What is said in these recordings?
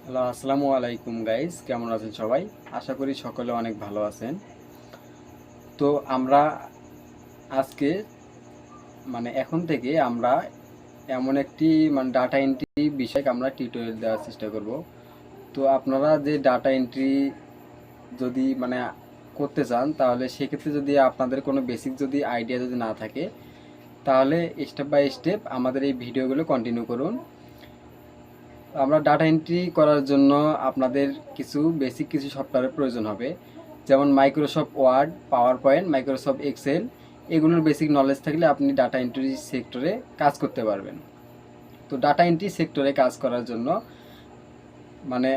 Hello, আসসালামু আলাইকুম guys, কেমন আছেন সবাই? আশা করি সকলে অনেক ভালো আছেন। তো আমরা আজকে এখন থেকে আমরা এমন একটি ডাটা এন্ট্রি বিষয়ে আমরা টিউটোরিয়াল দেওয়ার চেষ্টা করব। তো আপনারা যে ডাটা এন্ট্রি যদি করতে চান, তাহলে সেক্ষেত্রে যদি আপনাদের কোনো বেসিক যদি আইডিয়া যদি না থাকে, তাহলে স্টেপ বাই স্টেপ আমাদের এই ভিডিওগুলো কন্টিনিউ করুন। আমরা ডাটা এন্ট্রি করার জন্য আপনাদের বেসিক কিছু সফটওয়্যারের প্রয়োজন হবে, যেমন Microsoft Word, PowerPoint, Microsoft Excel. এগুলোর বেসিক নলেজ থাকলে আপনি ডাটা এন্ট্রি সেক্টরে কাজ করতে পারবেন। তো ডাটা এন্ট্রি সেক্টরে কাজ করার জন্য মানে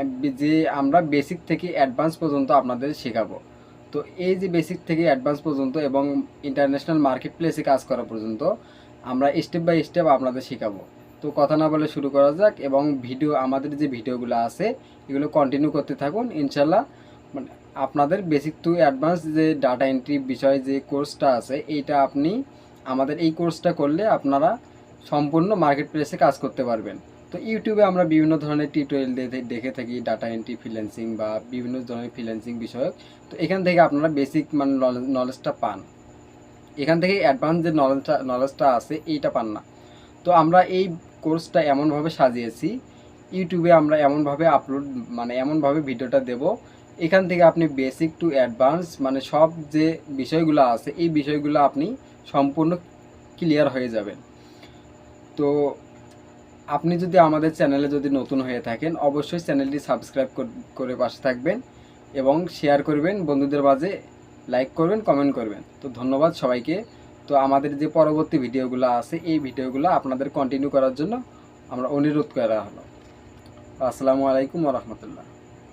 যে আমরা বেসিক থেকে অ্যাডভান্স পর্যন্ত আপনাদের শেখাবো। তো এই যে বেসিক থেকে অ্যাডভান্স পর্যন্ত এবং ইন্টারন্যাশনাল মার্কেট প্লেসে কাজ করা পর্যন্ত আমরা স্টেপ বাই স্টেপ আপনাদের শেখাবো। তো কথা না বলে শুরু করা যাক, এবং আমাদের যে ভিডিওগুলো আছে এগুলো কন্টিনিউ করতে থাকুন। ইনশাল্লাহ আপনাদের বেসিক টু অ্যাডভান্স যে ডাটা এন্ট্রি বিষয়ে যে কোর্সটা আছে, এইটা আপনি আমাদের এই কোর্সটা করলে আপনারা সম্পূর্ণ মার্কেট প্লেসে কাজ করতে পারবেন। তো ইউটিউবে আমরা বিভিন্ন ধরনের টিউটোরিয়াল দেখে থাকি ডাটা এন্ট্রি, ফ্রিল্যান্সিং বা বিভিন্ন ধরনের ফ্রিল্যান্সিং বিষয়ক। তো এখান থেকে আপনারা বেসিক নলেজটা পান, এখান থেকে অ্যাডভান্স যে নলেজটা আছে এইটা পান না। তো আমরা এই কোর্সটা এমনভাবে সাজিয়েছি, ইউটিউবে আমরা এমনভাবে এমনভাবে ভিডিওটা দেব, এখান থেকে আপনি বেসিক টু অ্যাডভান্স সব যে বিষয়গুলো আছে এই বিষয়গুলো আপনি সম্পূর্ণ ক্লিয়ার হয়ে যাবেন। তো আপনি যদি আমাদের চ্যানেলে যদি নতুন হয়ে থাকেন, অবশ্যই চ্যানেলটি সাবস্ক্রাইব করে পাশে থাকবেন এবং শেয়ার করবেন বন্ধুদের মাঝে, লাইক করবেন, কমেন্ট করবেন। তো ধন্যবাদ সবাইকে। তো আমাদের যে পরবর্তী ভিডিওগুলো আছে এই ভিডিওগুলো আপনাদের কন্টিনিউ করার জন্য আমরা অনুরোধ করা হলো। আসসালামু আলাইকুম ওয়া রাহমাতুল্লাহ।